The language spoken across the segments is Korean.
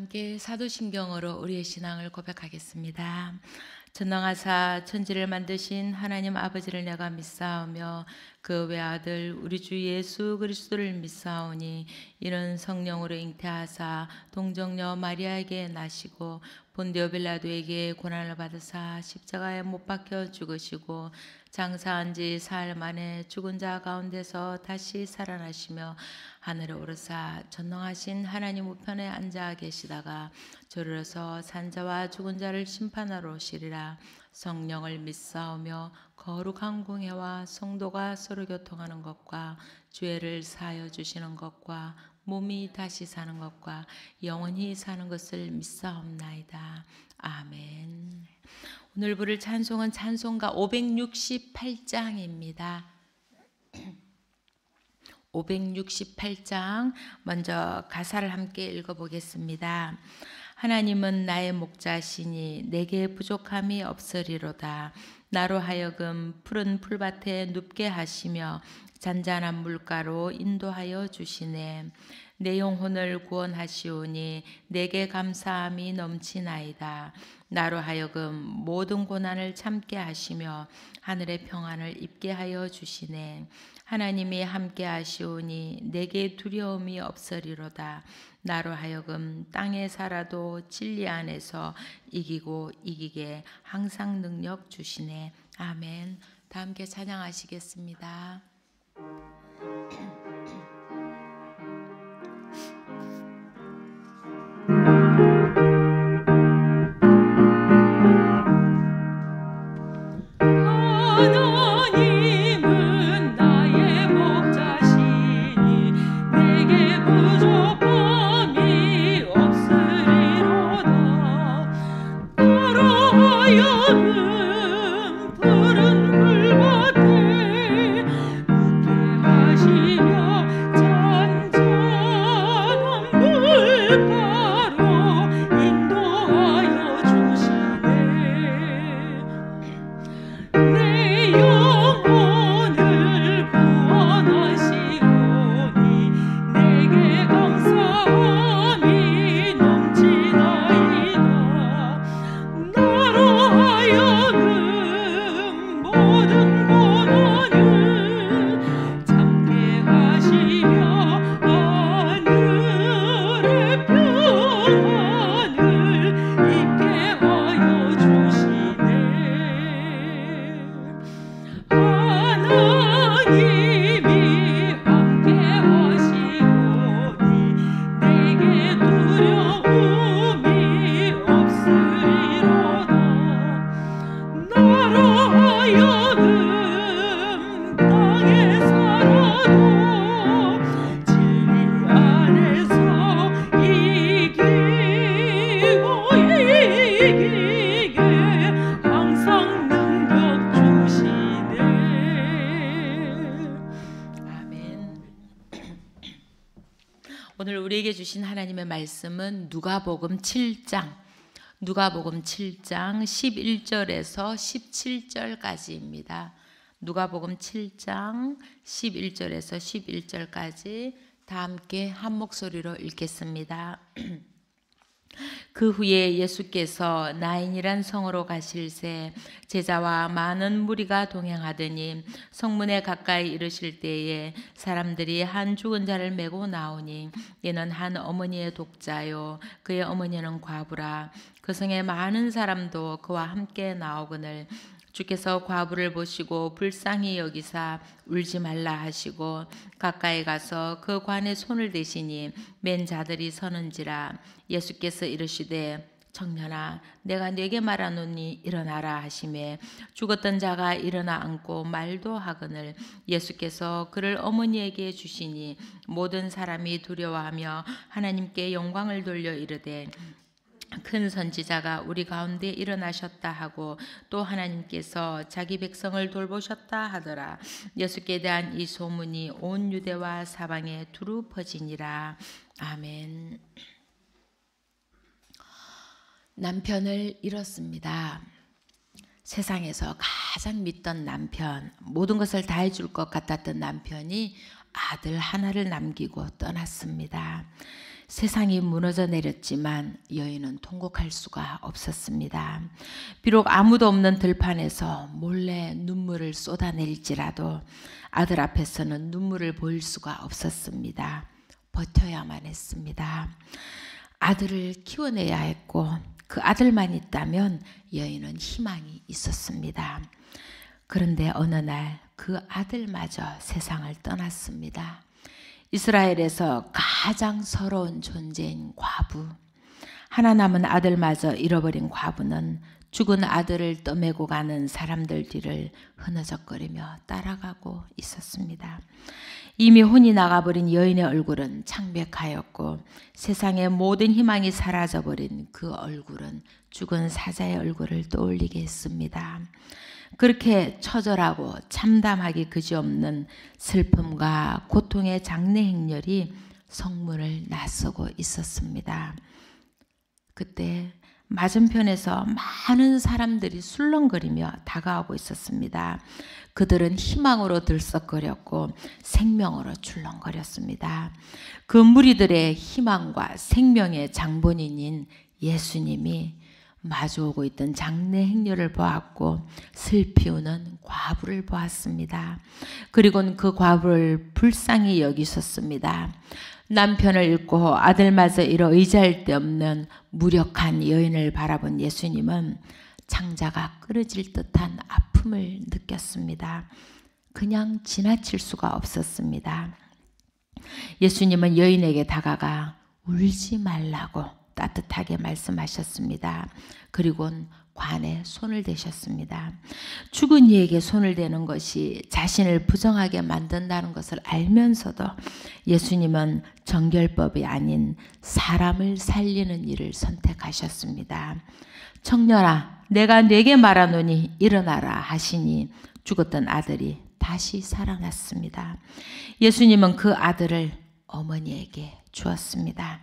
함께 사도신경으로 우리의 신앙을 고백하겠습니다. 전능하사 천지를 만드신 하나님 아버지를 내가 믿사오며 그 외아들 우리 주 예수 그리스도를 믿사오니 이는 성령으로 잉태하사 동정녀 마리아에게 나시고 본디오 빌라도에게 고난을 받으사 십자가에 못 박혀 죽으시고 장사한 지 사흘 만에 죽은 자 가운데서 다시 살아나시며 하늘에 오르사 전능하신 하나님 우편에 앉아 계시다가 저르러서 산자와 죽은 자를 심판하러 오시리라. 성령을 믿사오며 거룩한 공회와 성도가 서로 교통하는 것과 죄를 사하여 주시는 것과 몸이 다시 사는 것과 영원히 사는 것을 믿사옵나이다. 아멘. 오늘 부를 찬송은 찬송가 568장입니다. 568장 먼저 가사를 함께 읽어보겠습니다. 하나님은 나의 목자시니 내게 부족함이 없으리로다. 나로 하여금 푸른 풀밭에 눕게 하시며 잔잔한 물가로 인도하여 주시네. 내 영혼을 구원하시오니 내게 감사함이 넘치나이다. 나로 하여금 모든 고난을 참게 하시며 하늘의 평안을 입게 하여 주시네. 하나님이 함께 하시오니 내게 두려움이 없으리로다. 나로 하여금 땅에 살아도 진리 안에서 이기고 이기게 항상 능력 주시네. 아멘. 다 함께 찬양하시겠습니다. 하나님은 나의 목자시니 내게 부족함이 없으리로다. 나로 하여금 푸른 풀밭에 눕게 하시며 잔잔한 물가로 인도하여 주시네. 내 영혼을 구원하시오니 내게 감사함이 넘치나이다. 나로 하여금 모든 고난을 참게 하시며 하늘의 평안을 입게 하여 주시네. 하나님이 함께 하시오니 내게 두려움이 없으리로다. 나로 하여금 땅에 살아도 진리 안에서 이기고 이기게 항상 능력 주시네. 아멘. 오늘 우리에게 주신 하나님의 말씀은 누가복음 7장 11절에서 17절까지입니다. 누가복음 7장 11절에서 11절까지 다 함께 한 목소리로 읽겠습니다. 그 후에 예수께서 나인이란 성으로 가실새 제자와 많은 무리가 동행하더니 성문에 가까이 이르실 때에 사람들이 한 죽은 자를 메고 나오니 이는 한 어머니의 독자요 그의 어머니는 과부라. 그 성에 많은 사람도 그와 함께 나오거늘 주께서 과부를 보시고 불쌍히 여기사 울지 말라 하시고 가까이 가서 그 관에 손을 대시니 맨 자들이 서는지라. 예수께서 이르시되 청년아 내가 네게 말하노니 일어나라 하시매 죽었던 자가 일어나 앉고 말도 하거늘 예수께서 그를 어머니에게 주시니 모든 사람이 두려워하며 하나님께 영광을 돌려 이르되 큰 선지자가 우리 가운데 일어나셨다 하고 또 하나님께서 자기 백성을 돌보셨다 하더라. 예수께 대한 이 소문이 온 유대와 사방에 두루 퍼지니라. 아멘. 남편을 잃었습니다. 세상에서 가장 믿던 남편, 모든 것을 다 해줄 것 같았던 남편이 아들 하나를 남기고 떠났습니다. 세상이 무너져 내렸지만 여인은 통곡할 수가 없었습니다. 비록 아무도 없는 들판에서 몰래 눈물을 쏟아낼지라도 아들 앞에서는 눈물을 보일 수가 없었습니다. 버텨야만 했습니다. 아들을 키워내야 했고 그 아들만 있다면 여인은 희망이 있었습니다. 그런데 어느 날 그 아들마저 세상을 떠났습니다. 이스라엘에서 가장 서러운 존재인 과부, 하나 남은 아들마저 잃어버린 과부는 죽은 아들을 떠매고 가는 사람들 뒤를 흐느적거리며 따라가고 있었습니다. 이미 혼이 나가버린 여인의 얼굴은 창백하였고 세상의 모든 희망이 사라져버린 그 얼굴은 죽은 사자의 얼굴을 떠올리게 했습니다. 그렇게 처절하고 참담하기 그지없는 슬픔과 고통의 장례 행렬이 성문을 나서고 있었습니다. 그때 맞은편에서 많은 사람들이 술렁거리며 다가오고 있었습니다. 그들은 희망으로 들썩거렸고 생명으로 출렁거렸습니다. 그 무리들의 희망과 생명의 장본인인 예수님이 마주오고 있던 장례 행렬을 보았고 슬피 우는 과부를 보았습니다. 그리고는 그 과부를 불쌍히 여기셨습니다. 남편을 잃고 아들마저 잃어 의지할 데 없는 무력한 여인을 바라본 예수님은 창자가 끊어질 듯한 아픔을 느꼈습니다. 그냥 지나칠 수가 없었습니다. 예수님은 여인에게 다가가 울지 말라고 따뜻하게 말씀하셨습니다. 그리고는 관에 손을 대셨습니다. 죽은 이에게 손을 대는 것이 자신을 부정하게 만든다는 것을 알면서도 예수님은 정결법이 아닌 사람을 살리는 일을 선택하셨습니다. 청년아, 내가 네게 말하노니 일어나라 하시니 죽었던 아들이 다시 살아났습니다. 예수님은 그 아들을 어머니에게 주었습니다.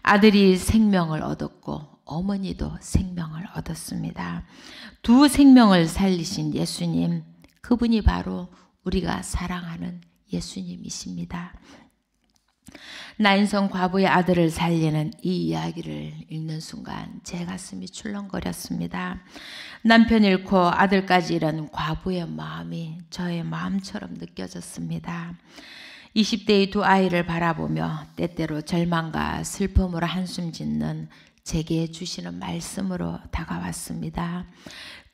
아들이 생명을 얻었고 어머니도 생명을 얻었습니다. 두 생명을 살리신 예수님, 그분이 바로 우리가 사랑하는 예수님이십니다. 나인성 과부의 아들을 살리는 이 이야기를 읽는 순간 제 가슴이 출렁거렸습니다. 남편 잃고 아들까지 잃은 과부의 마음이 저의 마음처럼 느껴졌습니다. 20대의 두 아이를 바라보며 때때로 절망과 슬픔으로 한숨 짓는 제게 주시는 말씀으로 다가왔습니다.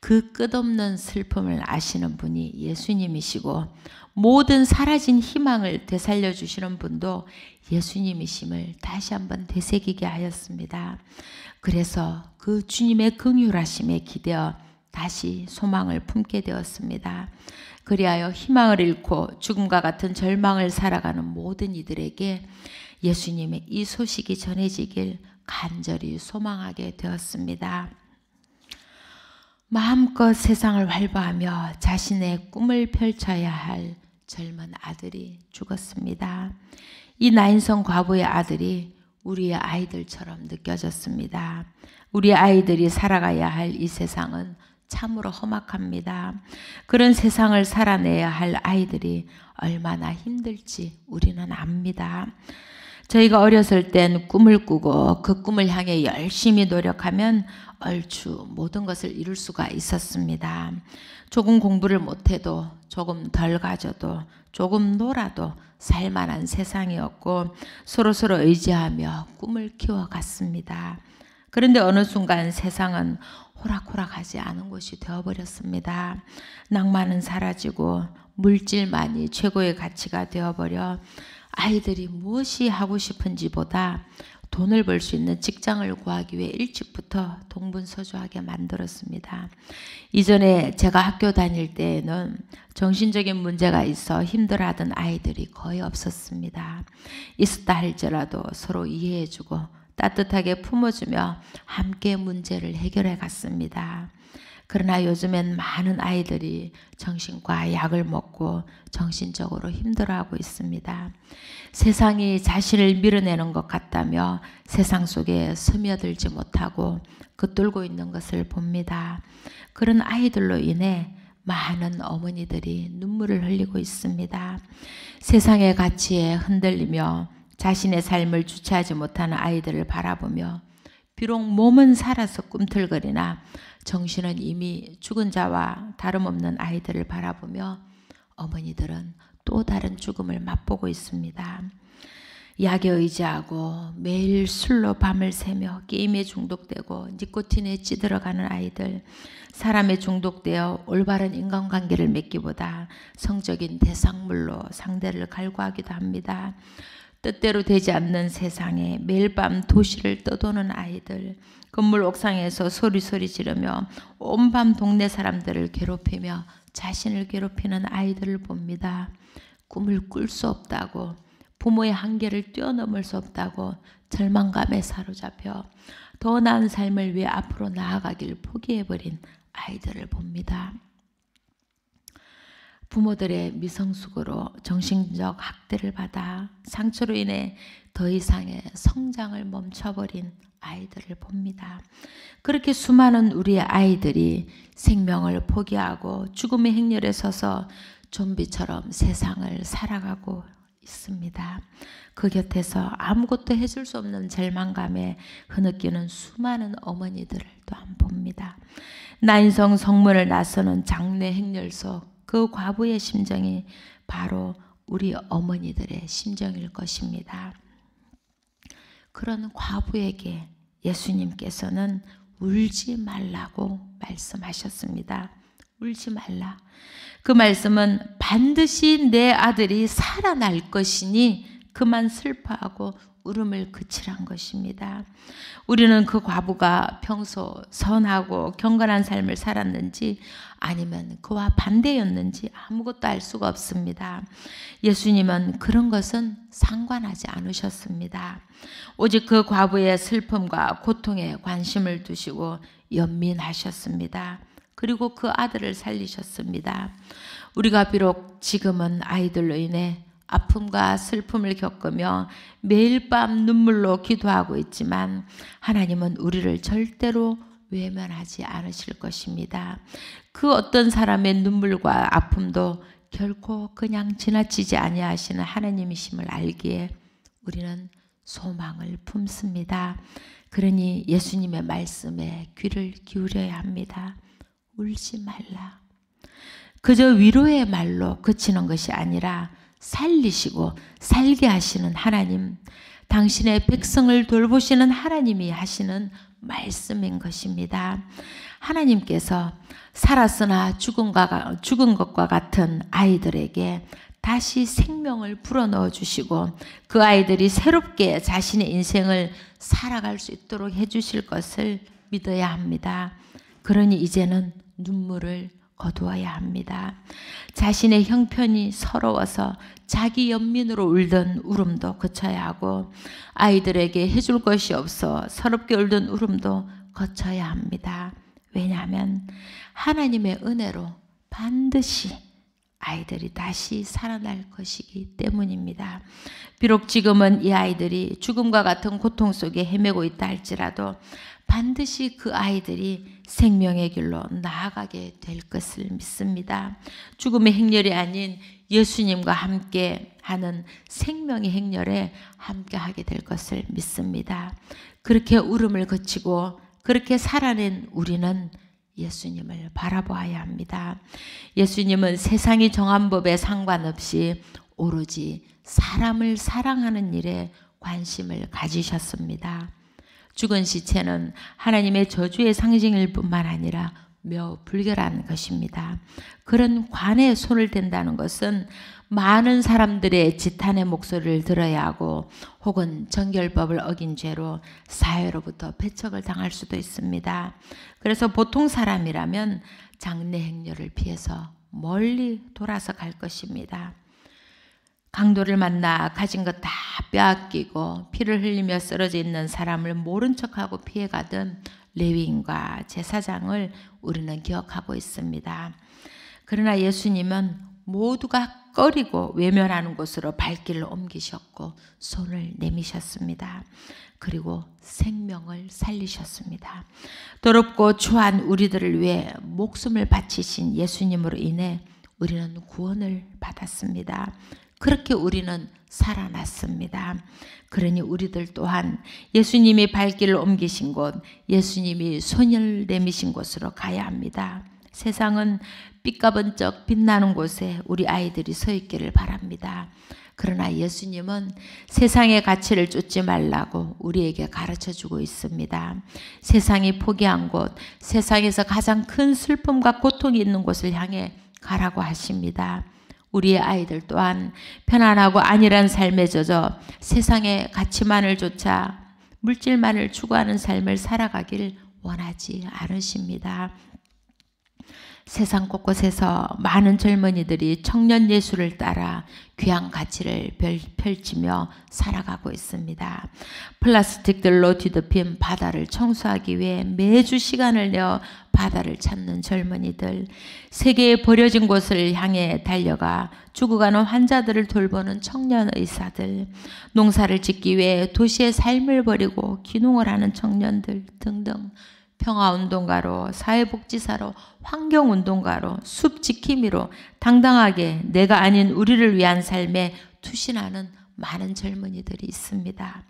그 끝없는 슬픔을 아시는 분이 예수님이시고 모든 사라진 희망을 되살려 주시는 분도 예수님이심을 다시 한번 되새기게 하였습니다. 그래서 그 주님의 긍휼하심에 기대어 다시 소망을 품게 되었습니다. 그리하여 희망을 잃고 죽음과 같은 절망을 살아가는 모든 이들에게 예수님의 이 소식이 전해지길 간절히 소망하게 되었습니다. 마음껏 세상을 활보하며 자신의 꿈을 펼쳐야 할 젊은 아들이 죽었습니다. 이 나인성 과부의 아들이 우리의 아이들처럼 느껴졌습니다. 우리 아이들이 살아가야 할 이 세상은 참으로 험악합니다. 그런 세상을 살아내야 할 아이들이 얼마나 힘들지 우리는 압니다. 저희가 어렸을 땐 꿈을 꾸고 그 꿈을 향해 열심히 노력하면 얼추 모든 것을 이룰 수가 있었습니다. 조금 공부를 못해도 조금 덜 가져도 조금 놀아도 살만한 세상이었고 서로서로 의지하며 꿈을 키워갔습니다. 그런데 어느 순간 세상은 호락호락하지 않은 곳이 되어버렸습니다. 낭만은 사라지고 물질만이 최고의 가치가 되어버려 아이들이 무엇이 하고 싶은지보다 돈을 벌 수 있는 직장을 구하기 위해 일찍부터 동분서주하게 만들었습니다. 이전에 제가 학교 다닐 때에는 정신적인 문제가 있어 힘들어하던 아이들이 거의 없었습니다. 있었다 할지라도 서로 이해해주고 따뜻하게 품어주며 함께 문제를 해결해 갔습니다. 그러나 요즘엔 많은 아이들이 정신과 약을 먹고 정신적으로 힘들어하고 있습니다. 세상이 자신을 밀어내는 것 같다며 세상 속에 스며들지 못하고 겉돌고 있는 것을 봅니다. 그런 아이들로 인해 많은 어머니들이 눈물을 흘리고 있습니다. 세상의 가치에 흔들리며 자신의 삶을 주체하지 못하는 아이들을 바라보며 비록 몸은 살아서 꿈틀거리나 정신은 이미 죽은 자와 다름없는 아이들을 바라보며 어머니들은 또 다른 죽음을 맛보고 있습니다. 약에 의지하고 매일 술로 밤을 새며 게임에 중독되고 니코틴에 찌들어가는 아이들, 사람에 중독되어 올바른 인간관계를 맺기보다 성적인 대상물로 상대를 갈구하기도 합니다. 뜻대로 되지 않는 세상에 매일 밤 도시를 떠도는 아이들, 건물 옥상에서 소리 지르며 온 밤 동네 사람들을 괴롭히며 자신을 괴롭히는 아이들을 봅니다. 꿈을 꿀 수 없다고, 부모의 한계를 뛰어넘을 수 없다고 절망감에 사로잡혀 더 나은 삶을 위해 앞으로 나아가길 포기해버린 아이들을 봅니다. 부모들의 미성숙으로 정신적 학대를 받아 상처로 인해 더 이상의 성장을 멈춰버린 아이들을 봅니다. 그렇게 수많은 우리의 아이들이 생명을 포기하고 죽음의 행렬에 서서 좀비처럼 세상을 살아가고 있습니다. 그 곁에서 아무것도 해줄 수 없는 절망감에 흐느끼는 수많은 어머니들을 또한 봅니다. 난성 성문을 나서는 장례 행렬 속 그 과부의 심정이 바로 우리 어머니들의 심정일 것입니다. 그런 과부에게 예수님께서는 울지 말라고 말씀하셨습니다. 울지 말라. 그 말씀은 반드시 내 아들이 살아날 것이니 그만 슬퍼하고 울음을 그치란 것입니다. 우리는 그 과부가 평소 선하고 경건한 삶을 살았는지 아니면 그와 반대였는지 아무것도 알 수가 없습니다. 예수님은 그런 것은 상관하지 않으셨습니다. 오직 그 과부의 슬픔과 고통에 관심을 두시고 연민하셨습니다. 그리고 그 아들을 살리셨습니다. 우리가 비록 지금은 아이들로 인해 아픔과 슬픔을 겪으며 매일 밤 눈물로 기도하고 있지만 하나님은 우리를 절대로 외면하지 않으실 것입니다. 그 어떤 사람의 눈물과 아픔도 결코 그냥 지나치지 아니하시는 하나님이심을 알기에 우리는 소망을 품습니다. 그러니 예수님의 말씀에 귀를 기울여야 합니다. 울지 말라. 그저 위로의 말로 그치는 것이 아니라 살리시고 살게 하시는 하나님, 당신의 백성을 돌보시는 하나님이 하시는 말씀인 것입니다. 하나님께서 살았으나 죽은 것과 같은 아이들에게 다시 생명을 불어넣어 주시고 그 아이들이 새롭게 자신의 인생을 살아갈 수 있도록 해주실 것을 믿어야 합니다. 그러니 이제는 눈물을 거두어야 합니다. 자신의 형편이 서러워서 자기 연민으로 울던 울음도 그쳐야 하고 아이들에게 해줄 것이 없어 서럽게 울던 울음도 거쳐야 합니다. 왜냐하면 하나님의 은혜로 반드시 아이들이 다시 살아날 것이기 때문입니다. 비록 지금은 이 아이들이 죽음과 같은 고통 속에 헤매고 있다 할지라도 반드시 그 아이들이 생명의 길로 나아가게 될 것을 믿습니다. 죽음의 행렬이 아닌 예수님과 함께 하는 생명의 행렬에 함께 하게 될 것을 믿습니다. 그렇게 울음을 거치고 그렇게 살아낸 우리는 예수님을 바라보아야 합니다. 예수님은 세상이 정한 법에 상관없이 오로지 사람을 사랑하는 일에 관심을 가지셨습니다. 죽은 시체는 하나님의 저주의 상징일 뿐만 아니라 매우 불결한 것입니다. 그런 관에 손을 댄다는 것은 많은 사람들의 지탄의 목소리를 들어야 하고 혹은 정결법을 어긴 죄로 사회로부터 배척을 당할 수도 있습니다. 그래서 보통 사람이라면 장례 행렬을 피해서 멀리 돌아서 갈 것입니다. 강도를 만나 가진 것 다 빼앗기고 피를 흘리며 쓰러져 있는 사람을 모른 척하고 피해가던 레위인과 제사장을 우리는 기억하고 있습니다. 그러나 예수님은 모두가 꺼리고 외면하는 곳으로 발길을 옮기셨고 손을 내미셨습니다. 그리고 생명을 살리셨습니다. 더럽고 추한 우리들을 위해 목숨을 바치신 예수님으로 인해 우리는 구원을 받았습니다. 그렇게 우리는 살아났습니다. 그러니 우리들 또한 예수님이 발길을 옮기신 곳, 예수님이 손을 내미신 곳으로 가야 합니다. 세상은 삐까번쩍 빛나는 곳에 우리 아이들이 서 있기를 바랍니다. 그러나 예수님은 세상의 가치를 쫓지 말라고 우리에게 가르쳐주고 있습니다. 세상이 포기한 곳, 세상에서 가장 큰 슬픔과 고통이 있는 곳을 향해 가라고 하십니다. 우리의 아이들 또한 편안하고 안일한 삶에 젖어 세상의 가치만을 쫓아 물질만을 추구하는 삶을 살아가길 원하지 않으십니다. 세상 곳곳에서 많은 젊은이들이 청년 예수를 따라 귀한 가치를 펼치며 살아가고 있습니다. 플라스틱들로 뒤덮인 바다를 청소하기 위해 매주 시간을 내어 바다를 찾는 젊은이들, 세계에 버려진 곳을 향해 달려가 죽어가는 환자들을 돌보는 청년 의사들, 농사를 짓기 위해 도시의 삶을 버리고 귀농을 하는 청년들 등등, 평화운동가로, 사회복지사로, 환경운동가로, 숲지킴이로 당당하게 내가 아닌 우리를 위한 삶에 투신하는 많은 젊은이들이 있습니다.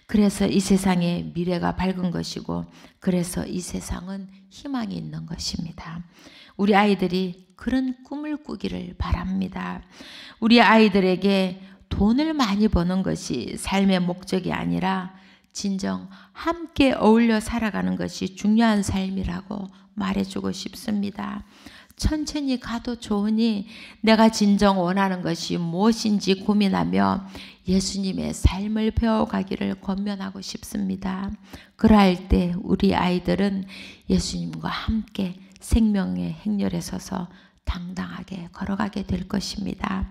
그래서 이 세상의 미래가 밝은 것이고, 그래서 이 세상은 희망이 있는 것입니다. 우리 아이들이 그런 꿈을 꾸기를 바랍니다. 우리 아이들에게 돈을 많이 버는 것이 삶의 목적이 아니라 진정 함께 어울려 살아가는 것이 중요한 삶이라고 말해주고 싶습니다. 천천히 가도 좋으니 내가 진정 원하는 것이 무엇인지 고민하며 예수님의 삶을 배워가기를 권면하고 싶습니다. 그러할 때 우리 아이들은 예수님과 함께 생명의 행렬에 서서 당당하게 걸어가게 될 것입니다.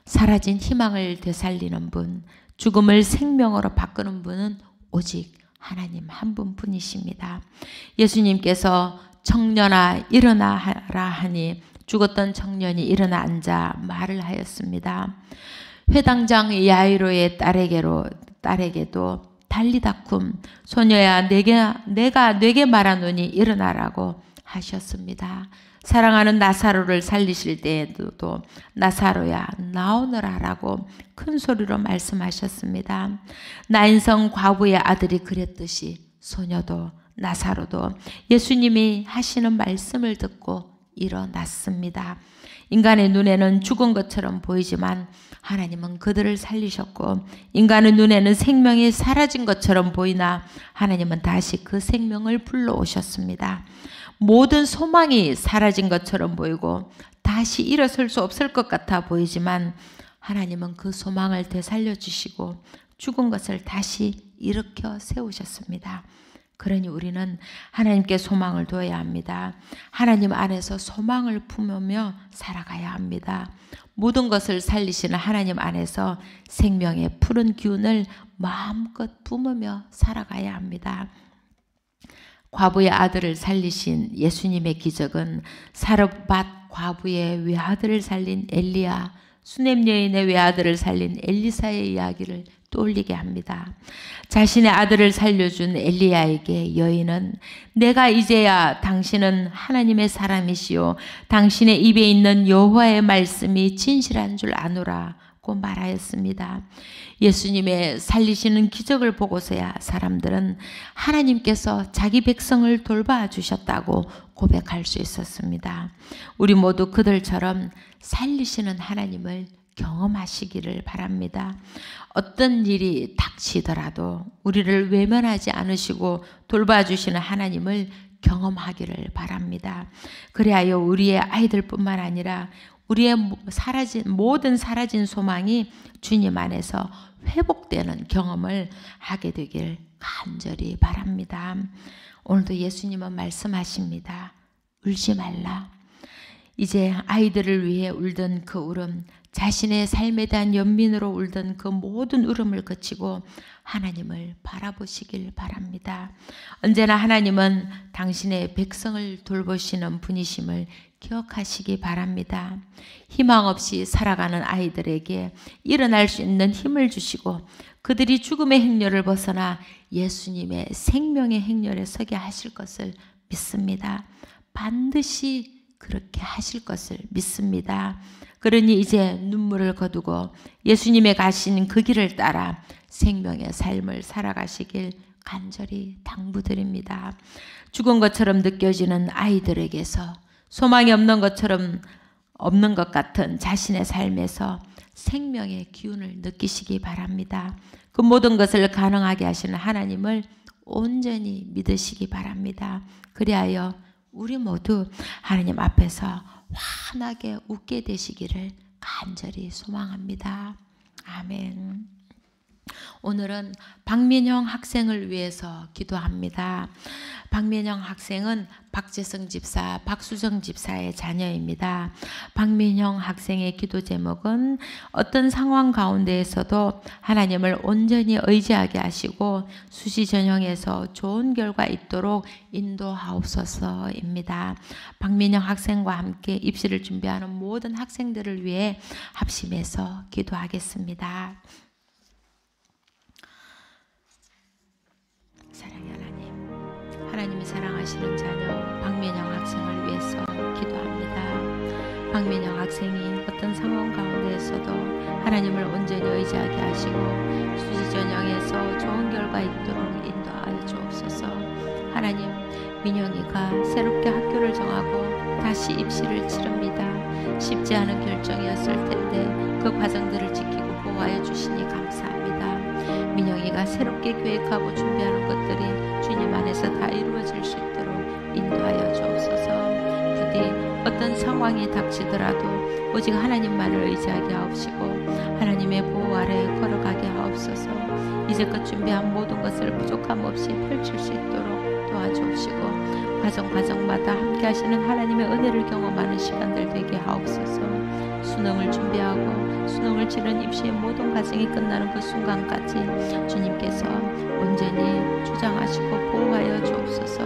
사라진 희망을 되살리는 분, 죽음을 생명으로 바꾸는 분은 오직 하나님 한 분뿐이십니다. 예수님께서 청년아 일어나라 하니 죽었던 청년이 일어나 앉아 말을 하였습니다. 회당장 야이로의 딸에게도 달리다쿰 소녀야 내가 네게 말하노니 일어나라고 하셨습니다. 사랑하는 나사로를 살리실 때에도 나사로야 나오너라라고 큰 소리로 말씀하셨습니다. 나인성 과부의 아들이 그랬듯이 소녀도 나사로도 예수님이 하시는 말씀을 듣고 일어났습니다. 인간의 눈에는 죽은 것처럼 보이지만 하나님은 그들을 살리셨고, 인간의 눈에는 생명이 사라진 것처럼 보이나 하나님은 다시 그 생명을 불러오셨습니다. 모든 소망이 사라진 것처럼 보이고 다시 일어설 수 없을 것 같아 보이지만 하나님은 그 소망을 되살려 주시고 죽은 것을 다시 일으켜 세우셨습니다. 그러니 우리는 하나님께 소망을 둬야 합니다. 하나님 안에서 소망을 품으며 살아가야 합니다. 모든 것을 살리시는 하나님 안에서 생명의 푸른 기운을 마음껏 뿜으며 살아가야 합니다. 과부의 아들을 살리신 예수님의 기적은 사르밧 과부의 외아들을 살린 엘리야, 수넴 여인의 외아들을 살린 엘리사의 이야기를 떠올리게 합니다. 자신의 아들을 살려준 엘리야에게 여인은 내가 이제야 당신은 하나님의 사람이시요 당신의 입에 있는 여호와의 말씀이 진실한 줄 아노라고 말하였습니다. 예수님의 살리시는 기적을 보고서야 사람들은 하나님께서 자기 백성을 돌봐주셨다고 고백할 수 있었습니다. 우리 모두 그들처럼 살리시는 하나님을 경험하시기를 바랍니다. 어떤 일이 닥치더라도 우리를 외면하지 않으시고 돌봐주시는 하나님을 경험하기를 바랍니다. 그리하여 우리의 아이들뿐만 아니라 우리의 모든 사라진 소망이 주님 안에서 회복되는 경험을 하게 되길 간절히 바랍니다. 오늘도 예수님은 말씀하십니다. 울지 말라. 이제 아이들을 위해 울던 그 울음, 자신의 삶에 대한 연민으로 울던 그 모든 울음을 그치고 하나님을 바라보시길 바랍니다. 언제나 하나님은 당신의 백성을 돌보시는 분이심을 기억하시기 바랍니다. 희망 없이 살아가는 아이들에게 일어날 수 있는 힘을 주시고 그들이 죽음의 행렬을 벗어나 예수님의 생명의 행렬에 서게 하실 것을 믿습니다. 반드시 그렇게 하실 것을 믿습니다. 그러니 이제 눈물을 거두고 예수님의 가신 그 길을 따라 생명의 삶을 살아가시길 간절히 당부드립니다. 죽은 것처럼 느껴지는 아이들에게서 소망이 없는 것처럼 없는 것 같은 자신의 삶에서 생명의 기운을 느끼시기 바랍니다. 그 모든 것을 가능하게 하시는 하나님을 온전히 믿으시기 바랍니다. 그리하여 우리 모두 하나님 앞에서 환하게 웃게 되시기를 간절히 소망합니다. 아멘. 오늘은 박민영 학생을 위해서 기도합니다. 박민영 학생은 박재성 집사, 박수정 집사의 자녀입니다. 박민영 학생의 기도 제목은 어떤 상황 가운데에서도 하나님을 온전히 의지하게 하시고 수시 전형에서 좋은 결과 있도록 인도하옵소서입니다. 박민영 학생과 함께 입시를 준비하는 모든 학생들을 위해 합심해서 기도하겠습니다. 사랑의 하나님이 사랑하시는 자녀 박민영 학생을 위해서 기도합니다. 박민영 학생이 어떤 상황 가운데에서도 하나님을 온전히 의지하게 하시고 수시 전형에서 좋은 결과 있도록 인도하여 주옵소서. 하나님, 민영이가 새롭게 학교를 정하고 다시 입시를 치릅니다. 쉽지 않은 결정이었을 텐데 그 과정들을 지키고 보호하여 주시니 감사합니다. 민영이가 새롭게 계획하고 준비하는 것들이 주님 안에서 다 이루어질 수 있도록 인도하여 주옵소서. 부디 어떤 상황이 닥치더라도 오직 하나님만을 의지하게 하옵시고 하나님의 보호 아래 걸어가게 하옵소서. 이제껏 준비한 모든 것을 부족함 없이 펼칠 수 있도록 도와주옵시고 과정마다 함께 하시는 하나님의 은혜를 경험하는 시간들 되게 하옵소서. 수능을 준비하고 수능을 치른 입시의 모든 과정이 끝나는 그 순간까지 주님께서 온전히 주장하시고 보호하여 주옵소서.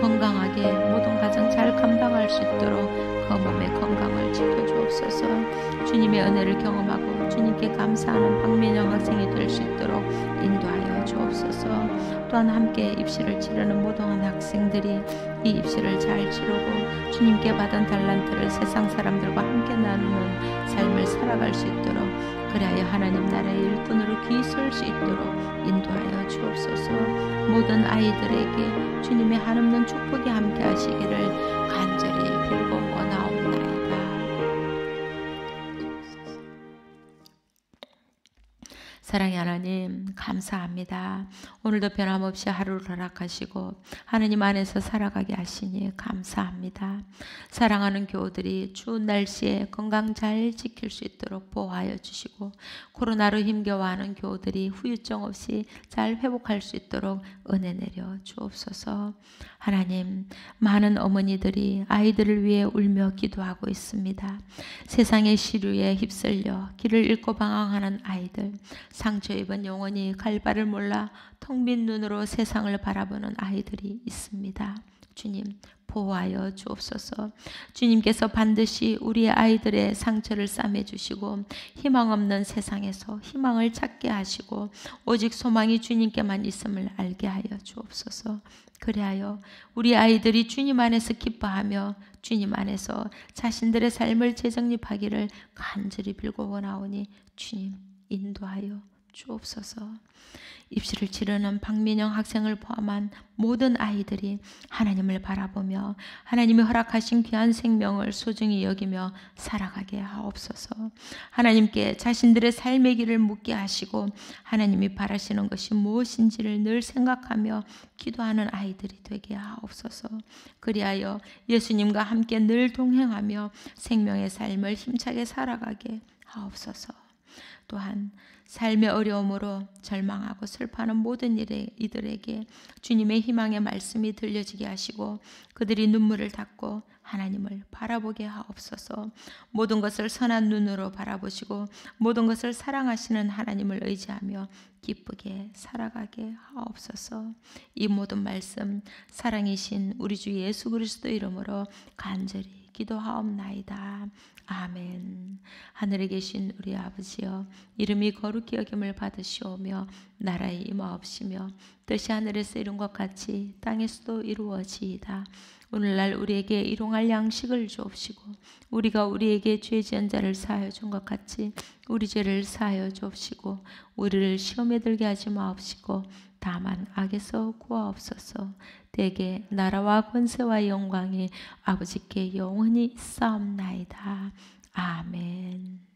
건강하게 모든 과정 잘 감당할 수 있도록 그 몸의 건강을 지켜주옵소서. 주님의 은혜를 경험하고 주님께 감사하는 박민영 학생이 될 수 있도록 인도하여 주옵소서. 또한 함께 입시를 치르는 모든 학생들이 이 입시를 잘 치르고 주님께 받은 달란트를 세상 사람들과 함께 나누는 삶을 살아갈 수 있도록 그리하여 하나님 나라의 일꾼으로 귀 설 수 있도록 인도하여 주옵소서. 모든 아이들에게 주님의 한없는 축복이 함께 하시기를 간절히 빌고 원하옵나이다. 사랑의 하나님 감사합니다. 오늘도 변함없이 하루를 허락하시고 하나님 안에서 살아가게 하시니 감사합니다. 사랑하는 교우들이 추운 날씨에 건강 잘 지킬 수 있도록 보호하여 주시고 코로나로 힘겨워하는 교우들이 후유증 없이 잘 회복할 수 있도록 은혜 내려 주옵소서. 하나님, 많은 어머니들이 아이들을 위해 울며 기도하고 있습니다. 세상의 시류에 휩쓸려 길을 잃고 방황하는 아이들, 상처 입은 영혼이 갈 바를 몰라 텅 빈 눈으로 세상을 바라보는 아이들이 있습니다. 주님, 보호하여 주옵소서. 주님께서 반드시 우리의 아이들의 상처를 싸매주시고 희망 없는 세상에서 희망을 찾게 하시고 오직 소망이 주님께만 있음을 알게 하여 주옵소서. 그리하여 우리 아이들이 주님 안에서 기뻐하며 주님 안에서 자신들의 삶을 재정립하기를 간절히 빌고 원하오니 주님 인도하여 주옵소서. 입시를 치르는 박민영 학생을 포함한 모든 아이들이 하나님을 바라보며 하나님이 허락하신 귀한 생명을 소중히 여기며 살아가게 하옵소서. 하나님께 자신들의 삶의 길을 묻게 하시고 하나님이 바라시는 것이 무엇인지를 늘 생각하며 기도하는 아이들이 되게 하옵소서. 그리하여 예수님과 함께 늘 동행하며 생명의 삶을 힘차게 살아가게 하옵소서. 또한 삶의 어려움으로 절망하고 슬퍼하는 모든 이들에게 주님의 희망의 말씀이 들려지게 하시고 그들이 눈물을 닦고 하나님을 바라보게 하옵소서. 모든 것을 선한 눈으로 바라보시고 모든 것을 사랑하시는 하나님을 의지하며 기쁘게 살아가게 하옵소서. 이 모든 말씀 사랑이신 우리 주 예수 그리스도 이름으로 간절히 기도하옵나이다. 아멘. 하늘에 계신 우리 아버지여, 이름이 거룩히 여김을 받으시오며 나라의 임하옵시며 뜻이 하늘에서 이룬 것 같이 땅에서도 이루어지이다. 오늘날 우리에게 일용할 양식을 주옵시고 우리가 우리에게 죄 지은 자를 사하여 준 것 같이 우리 죄를 사하여 주옵시고 우리를 시험에 들게 하지 마옵시고 다만 악에서 구하옵소서. 대개 나라와 권세와 영광이 아버지께 영원히 있사옵나이다. 아멘.